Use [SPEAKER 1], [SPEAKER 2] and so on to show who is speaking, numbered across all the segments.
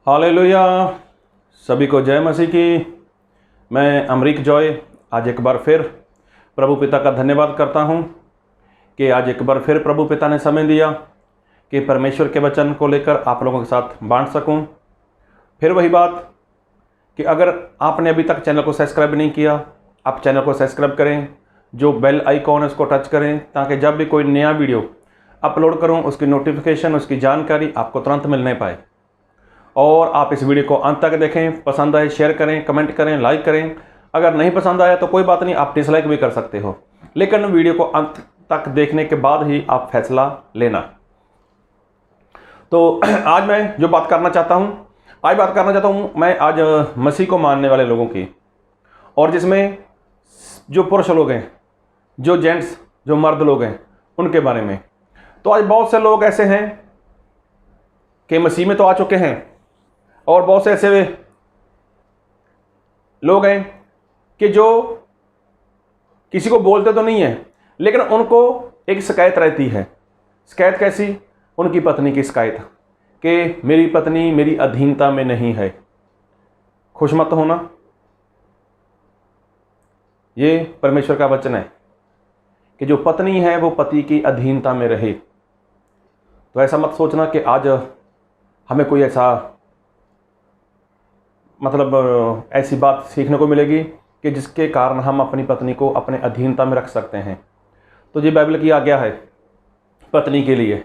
[SPEAKER 1] Hallelujah. सभी को जय मसीह की। मैं अमरीक जॉय आज एक बार फिर प्रभु पिता का धन्यवाद करता हूं कि आज एक बार फिर प्रभु पिता ने समय दिया कि परमेश्वर के वचन को लेकर आप लोगों के साथ बांट सकूं। फिर वही बात कि अगर आपने अभी तक चैनल को सब्सक्राइब नहीं किया, आप चैनल को सब्सक्राइब करें, जो बेल आइकॉन है उसको टच करें, ताकि जब भी कोई नया वीडियो अपलोड करूं उसकी नोटिफिकेशन, उसकी जानकारी आपको तुरंत मिलने पाए। और आप इस वीडियो को अंत तक देखें, पसंद आए शेयर करें, कमेंट करें, लाइक करें। अगर नहीं पसंद आया तो कोई बात नहीं, आप डिसलाइक भी कर सकते हो, लेकिन वीडियो को अंत तक देखने के बाद ही आप फैसला लेना। तो आज मैं जो बात करना चाहता हूँ, मैं आज मसीह को मानने वाले लोगों की, और जिसमें जो पुरुष लोग हैं, जो जेंट्स, जो मर्द लोग हैं, उनके बारे में। तो आज बहुत से लोग ऐसे हैं कि मसीह में तो आ चुके हैं, और बहुत से ऐसे लोग हैं कि जो किसी को बोलते तो नहीं है, लेकिन उनको एक शिकायत रहती है। शिकायत कैसी? उनकी पत्नी की शिकायत कि मेरी पत्नी मेरी अधीनता में नहीं है। खुश मत होना, ये परमेश्वर का वचन है कि जो पत्नी है वो पति की अधीनता में रहे। तो ऐसा मत सोचना कि आज हमें कोई ऐसा ऐसी बात सीखने को मिलेगी कि जिसके कारण हम अपनी पत्नी को अपने अधीनता में रख सकते हैं। तो ये बाइबल की आज्ञा है पत्नी के लिए।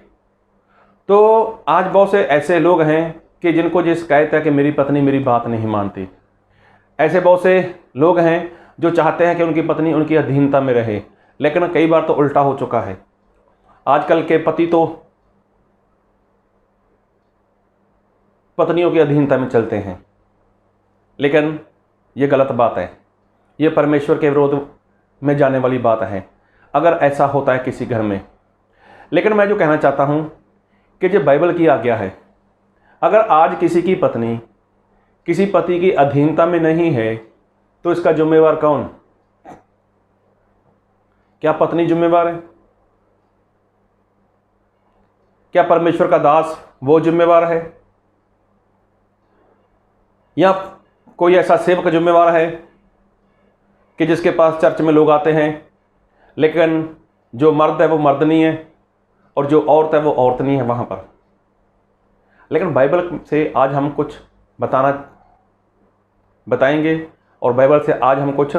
[SPEAKER 1] तो आज बहुत से ऐसे लोग हैं कि जिनको ये शिकायत है कि मेरी पत्नी मेरी बात नहीं मानती। ऐसे बहुत से लोग हैं जो चाहते हैं कि उनकी पत्नी उनकी अधीनता में रहे, लेकिन कई बार तो उल्टा हो चुका है। आजकल के पति तो पत्नियों की अधीनता में चलते हैं, लेकिन ये गलत बात है। ये परमेश्वर के विरोध में जाने वाली बात है अगर ऐसा होता है किसी घर में। लेकिन मैं जो कहना चाहता हूँ कि जो बाइबल की आज्ञा है, अगर आज किसी की पत्नी किसी पति की अधीनता में नहीं है तो इसका जिम्मेवार कौन? क्या पत्नी जिम्मेवार है? क्या परमेश्वर का दास वो जिम्मेवार है, या कोई ऐसा सेवक जिम्मेवार है कि जिसके पास चर्च में लोग आते हैं, लेकिन जो मर्द है वो मर्द नहीं है और जो औरत है वो औरत नहीं है वहाँ पर? लेकिन बाइबल से आज हम कुछ बताएंगे, और बाइबल से आज हम कुछ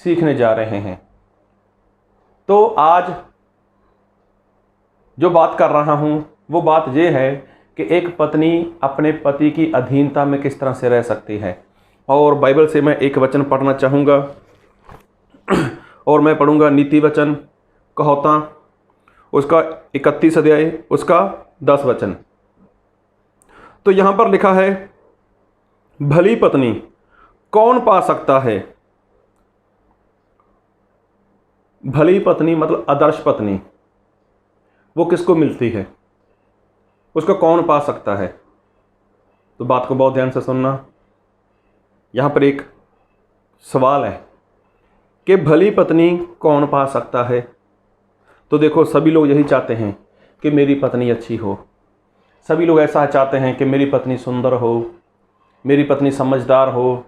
[SPEAKER 1] सीखने जा रहे हैं। तो आज जो बात कर रहा हूँ वो बात ये है कि एक पत्नी अपने पति की अधीनता में किस तरह से रह सकती है। और बाइबल से मैं एक वचन पढ़ना चाहूँगा, और मैं पढ़ूँगा नीति वचन कहोता उसका 31 अध्याय उसका 10 वचन। तो यहाँ पर लिखा है, भली पत्नी कौन पा सकता है? भली पत्नी मतलब आदर्श पत्नी, वो किसको मिलती है? उसको कौन पा सकता है? तो बात को बहुत ध्यान से सुनना। यहाँ पर एक सवाल है कि भली पत्नी कौन पा सकता है। तो देखो, सभी लोग यही चाहते हैं कि मेरी पत्नी अच्छी हो। सभी लोग ऐसा चाहते हैं कि मेरी पत्नी सुंदर हो, मेरी पत्नी समझदार हो,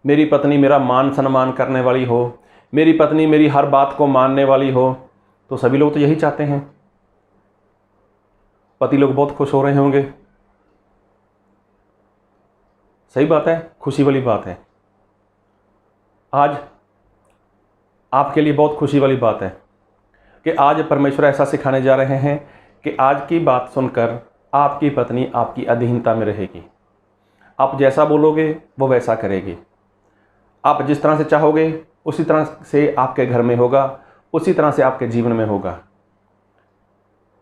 [SPEAKER 1] मेरी पत्नी मेरा मान सम्मान करने वाली हो, मेरी पत्नी मेरी हर बात को मानने वाली हो। तो सभी लोग तो यही चाहते हैं। पति लोग बहुत खुश हो रहे होंगे। सही बात है, खुशी वाली बात है। आज आपके लिए बहुत खुशी वाली बात है कि आज परमेश्वर ऐसा सिखाने जा रहे हैं कि आज की बात सुनकर आपकी पत्नी आपकी अधीनता में रहेगी। आप जैसा बोलोगे वो वैसा करेगी। आप जिस तरह से चाहोगे उसी तरह से आपके घर में होगा, उसी तरह से आपके जीवन में होगा,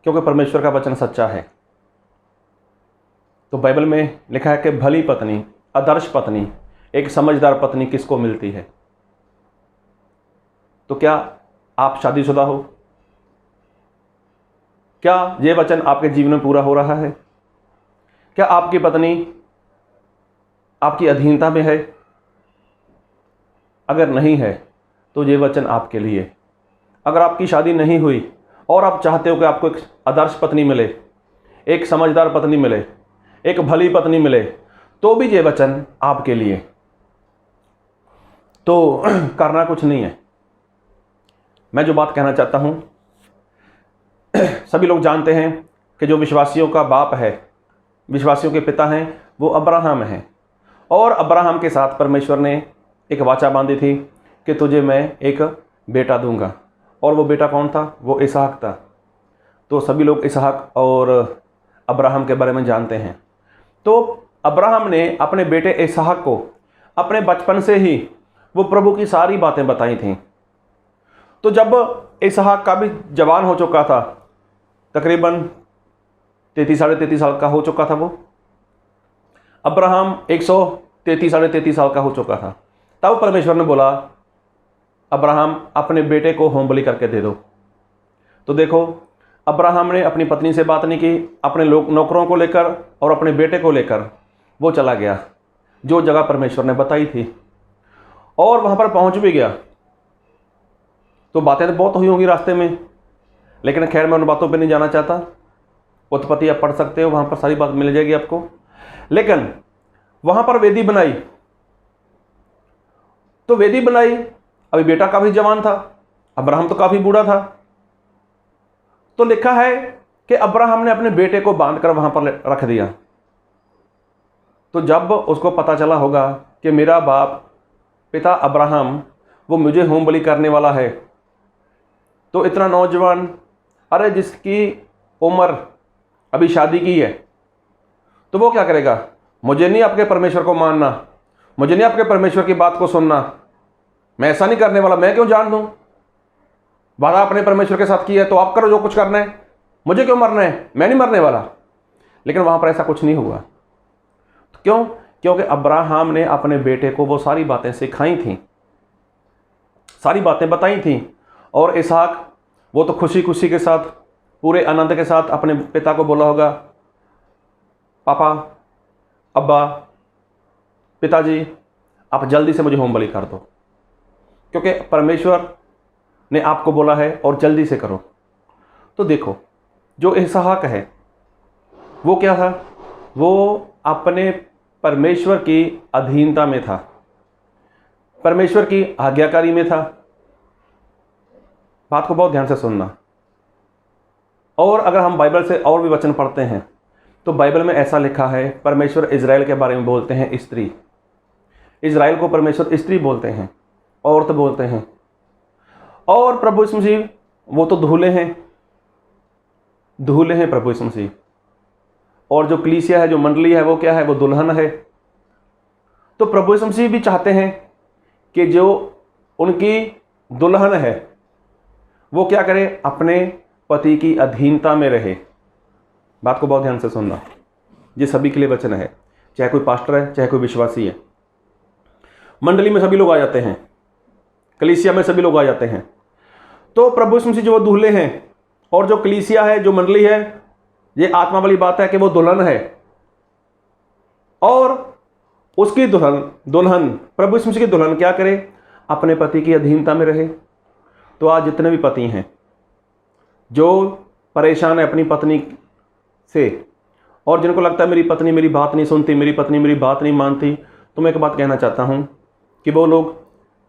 [SPEAKER 1] क्योंकि परमेश्वर का वचन सच्चा है। तो बाइबल में लिखा है कि भली पत्नी, आदर्श पत्नी, एक समझदार पत्नी किसको मिलती है? तो क्या आप शादीशुदा हो? क्या ये वचन आपके जीवन में पूरा हो रहा है? क्या आपकी पत्नी आपकी अधीनता में है? अगर नहीं है तो ये वचन आपके लिए। अगर आपकी शादी नहीं हुई और आप चाहते हो कि आपको एक आदर्श पत्नी मिले, एक समझदार पत्नी मिले, एक भली पत्नी मिले, तो भी ये वचन आपके लिए। तो करना कुछ नहीं है। मैं जो बात कहना चाहता हूं, सभी लोग जानते हैं कि जो विश्वासियों का बाप है, विश्वासियों के पिता हैं, वो अब्राहम हैं। और अब्राहम के साथ परमेश्वर ने एक वाचा बांधी थी कि तुझे मैं एक बेटा दूंगा। और वो बेटा कौन था? वो इसहाक था। तो सभी लोग इसहाक और अब्राहम के बारे में जानते हैं। तो अब्राहम ने अपने बेटे इसहाक को अपने बचपन से ही वो प्रभु की सारी बातें बताई थीं। तो जब इसहाक का भी जवान हो चुका था, तकरीबन 33 साल का हो चुका था, वो अब्राहम 133 साल का हो चुका था, तब परमेश्वर ने बोला अब्राहम अपने बेटे को होम बलि करके दे दो। तो देखो, अब्राहम ने अपनी पत्नी से बात नहीं की, अपने नौकरों को लेकर और अपने बेटे को लेकर वो चला गया जो जगह परमेश्वर ने बताई थी, और वहाँ पर पहुँच भी गया। तो बातें तो बहुत हुई होंगी रास्ते में, लेकिन खैर मैं उन बातों पे नहीं जाना चाहता। उत्पत्ति आप पढ़ सकते हो, वहाँ पर सारी बात मिल जाएगी आपको। लेकिन वहाँ पर वेदी बनाई, तो वेदी बनाई, अभी बेटा काफ़ी जवान था, अब्राहम तो काफ़ी बूढ़ा था। तो लिखा है कि अब्राहम ने अपने बेटे को बांधकर वहाँ पर रख दिया। तो जब उसको पता चला होगा कि मेरा बाप पिता अब्राहम वो मुझे होम बलि करने वाला है, तो इतना नौजवान, अरे जिसकी उम्र अभी शादी की है, तो वो क्या करेगा? मुझे नहीं आपके परमेश्वर को मानना, मुझे नहीं आपके परमेश्वर की बात को सुनना, मैं ऐसा नहीं करने वाला, मैं क्यों जान दूं? वादा अपने परमेश्वर के साथ की है तो आप करो जो कुछ करना है, मुझे क्यों मरना है? मैं नहीं मरने वाला। लेकिन वहाँ पर ऐसा कुछ नहीं हुआ। तो क्यों? क्योंकि अब्राहम ने अपने बेटे को वो सारी बातें सिखाई थीं, सारी बातें बताई थीं। और इसहाक वो तो खुशी खुशी के साथ, पूरे आनंद के साथ अपने पिता को बोला होगा, पापा, अब्बा, पिताजी, आप जल्दी से मुझे होम बलि कर दो, क्योंकि परमेश्वर ने आपको बोला है और जल्दी से करो। तो देखो, जो इसहाक है वो क्या था? वो अपने परमेश्वर की अधीनता में था, परमेश्वर की आज्ञाकारी में था। बात को बहुत ध्यान से सुनना। और अगर हम बाइबल से और भी वचन पढ़ते हैं तो बाइबल में ऐसा लिखा है, परमेश्वर इज़राइल के बारे में बोलते हैं स्त्री, इज़राइल को परमेश्वर स्त्री बोलते हैं, औरत बोलते हैं। और प्रभु यीशु मसीह वो तो दूल्हे हैं, दूल्हे हैं प्रभु यीशु मसीह। और जो कलीसिया है, जो मंडली है, वो क्या है? वो दुल्हन है। तो प्रभु यीशु मसीह भी चाहते हैं कि जो उनकी दुल्हन है वो क्या करे? अपने पति की अधीनता में रहे। बात को बहुत ध्यान से सुनना, ये सभी के लिए वचन है, चाहे कोई पास्टर है, चाहे कोई विश्वासी है। मंडली में सभी लोग आ जाते हैं, कलीसिया में सभी लोग आ जाते हैं। तो प्रभु यीशु मसीह जो वो दूल्हे हैं, और जो कलीसिया है, जो मंडली है, ये आत्मा वाली बात है कि वो दुल्हन है, और उसकी दुल्हन प्रभु यीशु मसीह की दुल्हन क्या करे? अपने पति की अधीनता में रहे। तो आज जितने भी पति हैं जो परेशान है अपनी पत्नी से, और जिनको लगता है मेरी पत्नी मेरी बात नहीं सुनती, मेरी पत्नी मेरी बात नहीं मानती, तो मैं एक बात कहना चाहता हूं कि वो लोग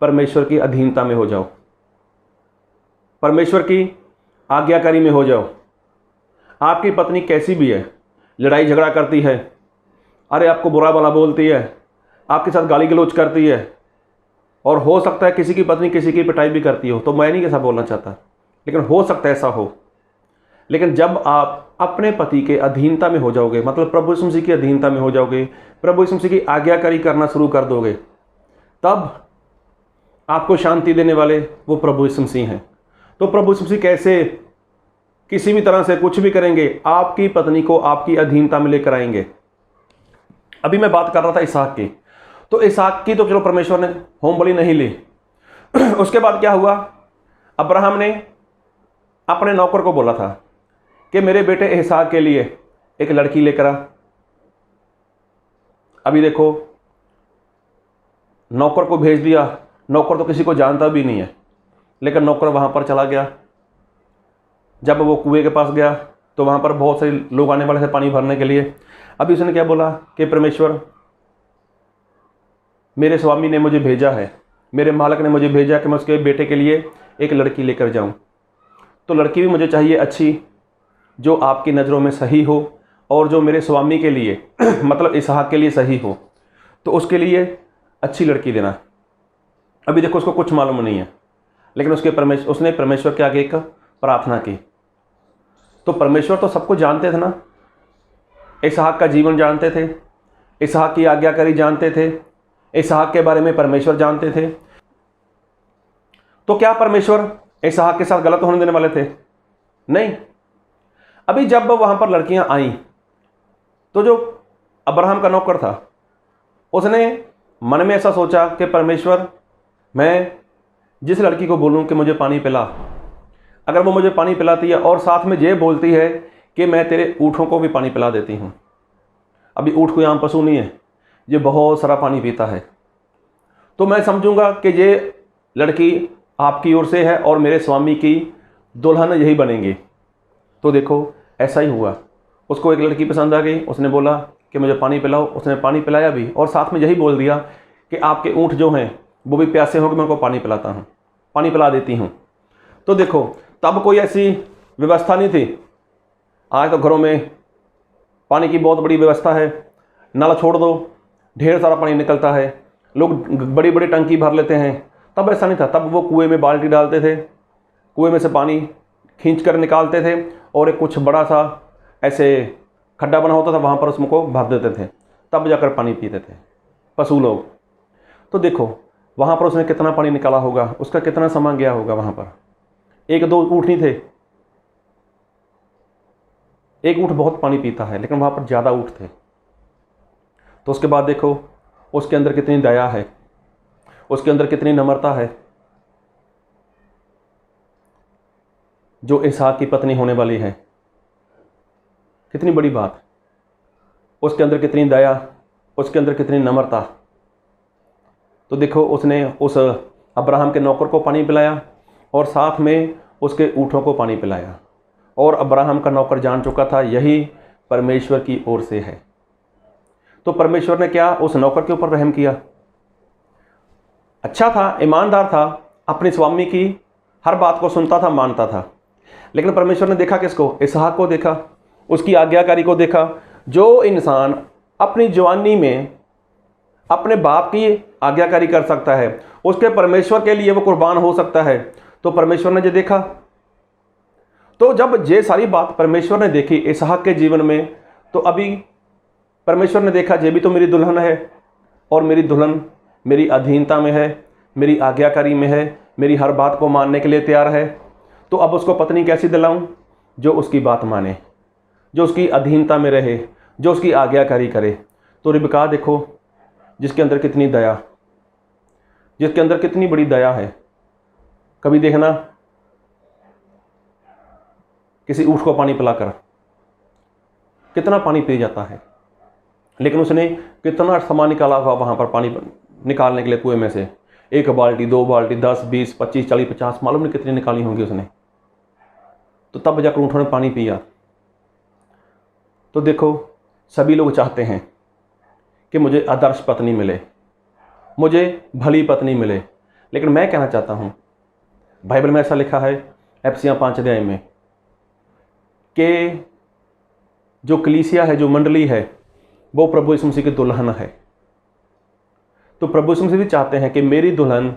[SPEAKER 1] परमेश्वर की अधीनता में हो जाओ, परमेश्वर की आज्ञाकारी में हो जाओ। आपकी पत्नी कैसी भी है, लड़ाई झगड़ा करती है, अरे आपको बुरा भला बोलती है, आपके साथ गाली गलौज करती है, और हो सकता है किसी की पत्नी किसी की पिटाई भी करती हो, तो मैं नहीं कैसा बोलना चाहता, लेकिन हो सकता है ऐसा हो। लेकिन जब आप अपने पति के अधीनता में हो जाओगे, मतलब प्रभु यीशु मसीह की अधीनता में हो जाओगे, प्रभु यीशु मसीह की आज्ञाकारी करना शुरू कर दोगे, तब आपको शांति देने वाले वो प्रभु यीशु मसीह हैं। तो प्रभु यीशु मसीह कैसे किसी भी तरह से कुछ भी करेंगे, आपकी पत्नी को आपकी अधीनता में लेकर आएंगे। अभी मैं बात कर रहा था इसहाक की, तो इसहाक की तो चलो परमेश्वर ने होम बलि नहीं ली। उसके बाद क्या हुआ? अब्राहम ने अपने नौकर को बोला था कि मेरे बेटे इसहाक के लिए एक लड़की लेकर आ। अभी देखो, नौकर को भेज दिया, नौकर तो किसी को जानता भी नहीं है, लेकिन नौकर वहां पर चला गया। जब वो कुएं के पास गया तो वहां पर बहुत सारे लोग आने वाले थे पानी भरने के लिए। अभी उसने क्या बोला कि परमेश्वर मेरे स्वामी ने मुझे भेजा है, मेरे मालिक ने मुझे भेजा कि मैं उसके बेटे के लिए एक लड़की लेकर जाऊं। तो लड़की भी मुझे चाहिए अच्छी, जो आपकी नज़रों में सही हो और जो मेरे स्वामी के लिए मतलब इसहाक के लिए सही हो। तो उसके लिए अच्छी लड़की देना। अभी देखो उसको कुछ मालूम नहीं है, लेकिन उसने परमेश्वर के आगे एक प्रार्थना की। तो परमेश्वर तो सबको जानते थे ना, इसहाक का जीवन जानते थे, इसहाक की आज्ञाकारी जानते थे, इसहाक के बारे में परमेश्वर जानते थे। तो क्या परमेश्वर इसहाक के साथ गलत होने देने वाले थे? नहीं। अभी जब वहां पर लड़कियां आईं तो जो अब्राहम का नौकर था उसने मन में ऐसा सोचा कि परमेश्वर, मैं जिस लड़की को बोलूं कि मुझे पानी पिला, अगर वो मुझे पानी पिलाती है और साथ में ये बोलती है कि मैं तेरे ऊँटों को भी पानी पिला देती हूँ। अभी ऊँट कोई आम पशु नहीं है, ये बहुत सारा पानी पीता है, तो मैं समझूंगा कि ये लड़की आपकी ओर से है और मेरे स्वामी की दुल्हन यही बनेंगी। तो देखो ऐसा ही हुआ। उसको एक लड़की पसंद आ गई, उसने बोला कि मुझे पानी पिलाओ, उसने पानी पिलाया भी और साथ में यही बोल दिया कि आपके ऊँट जो हैं वो भी प्यासे होंगे, मैं उनको पानी पिलाता हूँ, पानी पिला देती हूँ। तो देखो तब कोई ऐसी व्यवस्था नहीं थी। आज तो घरों में पानी की बहुत बड़ी व्यवस्था है, नल छोड़ दो ढेर सारा पानी निकलता है, लोग बड़ी बड़ी टंकी भर लेते हैं। तब ऐसा नहीं था, तब वो कुएं में बाल्टी डालते थे, कुएं में से पानी खींच कर निकालते थे और एक कुछ बड़ा सा ऐसे खड्डा बना होता था, वहाँ पर उसको भर देते थे, तब जाकर पानी पीते थे पशु लोग। तो देखो वहाँ पर उसने कितना पानी निकाला होगा, उसका कितना समय गया होगा वहाँ पर। एक दो ऊँट नहीं थे, एक ऊँट बहुत पानी पीता है, लेकिन वहाँ पर ज़्यादा ऊँट थे। तो उसके बाद देखो उसके अंदर कितनी दया है, उसके अंदर कितनी नम्रता है। जो इसहाक की पत्नी होने वाली है, कितनी बड़ी बात, उसके अंदर कितनी दया, उसके अंदर कितनी नम्रता। तो देखो उसने उस अब्राहम के नौकर को पानी पिलाया और साथ में उसके ऊँटों को पानी पिलाया। और अब्राहम का नौकर जान चुका था यही परमेश्वर की ओर से है। तो परमेश्वर ने क्या उस नौकर के ऊपर रहम किया? अच्छा था, ईमानदार था, अपने स्वामी की हर बात को सुनता था, मानता था। लेकिन परमेश्वर ने देखा किसको? इसहाक को देखा, उसकी आज्ञाकारी को देखा। जो इंसान अपनी जवानी में अपने बाप की आज्ञाकारी कर सकता है, उसके परमेश्वर के लिए वो कुर्बान हो सकता है। तो परमेश्वर ने जो देखा, तो जब ये सारी बात परमेश्वर ने देखी इसहाक के जीवन में, तो अभी परमेश्वर ने देखा ये भी तो मेरी दुल्हन है और मेरी दुल्हन मेरी अधीनता में है, मेरी आज्ञाकारी में है, मेरी हर बात को मानने के लिए तैयार है। तो अब उसको पत्नी कैसी दिलाऊं? जो उसकी बात माने, जो उसकी अधीनता में रहे, जो उसकी आज्ञाकारी करे। तो रिबका देखो जिसके अंदर कितनी दया, जिसके अंदर कितनी बड़ी दया है। कभी देखना किसी ऊँट को पानी पिलाकर कितना पानी पी जाता है, लेकिन उसने कितना समय निकाला हुआ वहाँ पर पानी निकालने के लिए कुएं में से। 1 बाल्टी, 2 बाल्टी, 10, 20, 25, 40, 50, मालूम नहीं कितनी निकाली होंगी उसने। तो तब जाकर ऊँटों ने पानी पिया। तो देखो सभी लोग चाहते हैं कि मुझे आदर्श पत्नी मिले, मुझे भली पत्नी मिले। लेकिन मैं कहना चाहता हूँ, बाइबल में ऐसा लिखा है एफिसियाँ 5 अध्याय में कि जो कलीसिया है, जो मंडली है, वो प्रभु यीशु मसीह की दुल्हन है। तो प्रभु यीशु मसीह भी चाहते हैं कि मेरी दुल्हन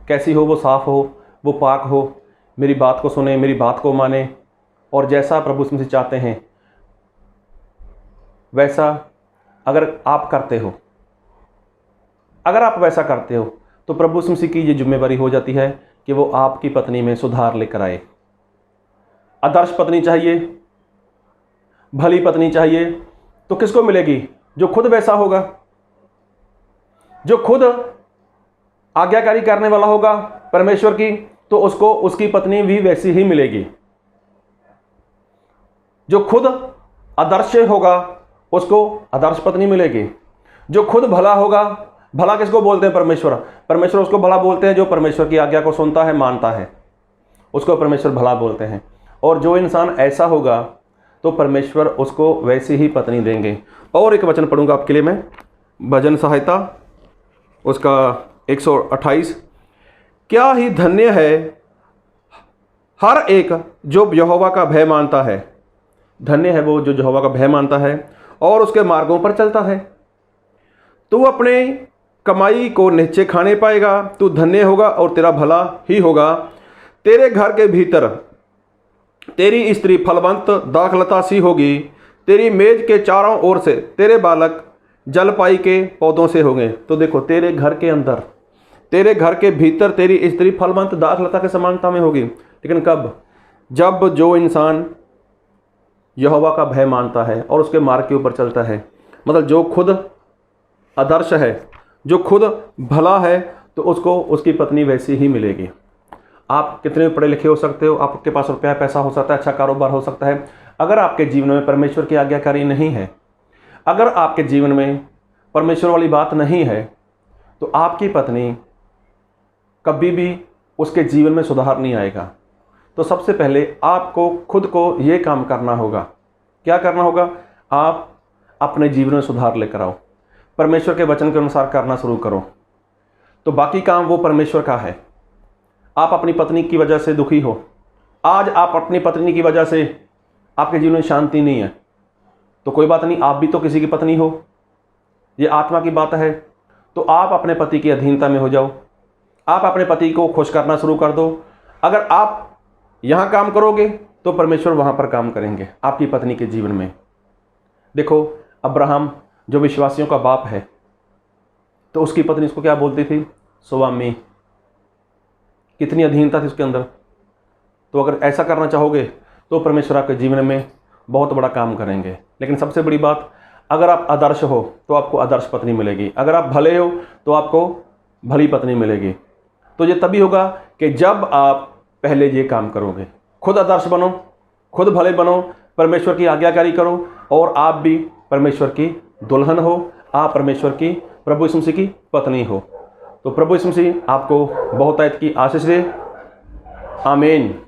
[SPEAKER 1] कैसी हो? वो साफ़ हो, वो पाक हो, मेरी बात को सुने, मेरी बात को माने, और जैसा प्रभु यीशु मसीह चाहते हैं वैसा अगर आप करते हो, अगर आप वैसा करते हो, तो प्रभु यीशु मसीह की ये जिम्मेवारी हो जाती है कि वो आपकी पत्नी में सुधार लेकर आए। आदर्श पत्नी चाहिए, भली पत्नी चाहिए, तो किसको मिलेगी? जो खुद वैसा होगा, जो खुद आज्ञाकारी करने वाला होगा परमेश्वर की, तो उसको उसकी पत्नी भी वैसी ही मिलेगी। जो खुद आदर्श होगा उसको आदर्श पत्नी मिलेगी। जो खुद भला होगा, भला किसको बोलते हैं? परमेश्वर। परमेश्वर उसको भला बोलते हैं जो परमेश्वर की आज्ञा को सुनता है, मानता है, उसको परमेश्वर भला बोलते हैं। और जो इंसान ऐसा होगा तो परमेश्वर उसको वैसी ही पत्नी देंगे। और एक वचन पढ़ूंगा आपके लिए मैं, भजन संहिता उसका 128, क्या ही धन्य है हर एक जो यहोवा का भय मानता है। धन्य है वो जो यहोवा का भय मानता है और उसके मार्गों पर चलता है। तू अपने कमाई को निश्चय खाने पाएगा, तू धन्य होगा और तेरा भला ही होगा। तेरे घर के भीतर तेरी स्त्री फलवंत दाखलता सी होगी, तेरी मेज के चारों ओर से तेरे बालक जलपाई के पौधों से होंगे। तो देखो, तेरे घर के अंदर, तेरे घर के भीतर तेरी स्त्री फलवंत दाखलता के समानता में होगी। लेकिन कब? जब जो इंसान यहोवा का भय मानता है और उसके मार्ग के ऊपर चलता है, मतलब जो खुद आदर्श है, जो खुद भला है, तो उसको उसकी पत्नी वैसी ही मिलेगी। आप कितने पढ़े लिखे हो सकते हो, आपके पास रुपया पैसा हो सकता है, अच्छा कारोबार हो सकता है, अगर आपके जीवन में परमेश्वर की आज्ञाकारी नहीं है, अगर आपके जीवन में परमेश्वर वाली बात नहीं है, तो आपकी पत्नी कभी भी उसके जीवन में सुधार नहीं आएगा। तो सबसे पहले आपको खुद को ये काम करना होगा। क्या करना होगा? आप अपने जीवन में सुधार लेकर आओ, परमेश्वर के वचन के अनुसार करना शुरू करो, तो बाकी काम वो परमेश्वर का है। आप अपनी पत्नी की वजह से दुखी हो, आज आप अपनी पत्नी की वजह से आपके जीवन में शांति नहीं है, तो कोई बात नहीं, आप भी तो किसी की पत्नी हो, ये आत्मा की बात है। तो आप अपने पति की अधीनता में हो जाओ, आप अपने पति को खुश करना शुरू कर दो। अगर आप यहाँ काम करोगे तो परमेश्वर वहाँ पर काम करेंगे आपकी पत्नी के जीवन में। देखो, अब्राहम जो विश्वासियों का बाप है, तो उसकी पत्नी उसको क्या बोलती थी? स्वामी। कितनी अधीनता थी उसके अंदर। तो अगर ऐसा करना चाहोगे तो परमेश्वर आपके जीवन में बहुत बड़ा काम करेंगे। लेकिन सबसे बड़ी बात, अगर आप आदर्श हो तो आपको आदर्श पत्नी मिलेगी, अगर आप भले हो तो आपको भली पत्नी मिलेगी। तो ये तभी होगा कि जब आप पहले ये काम करोगे, खुद आदर्श बनो, खुद भले बनो, परमेश्वर की आज्ञाकारी करो, और आप भी परमेश्वर की दुल्हन हो, आप परमेश्वर की, प्रभु यीशु मसीह की पत्नी हो। तो प्रभु यीशु मसीह आपको बहुत की आशीष दे। आमीन।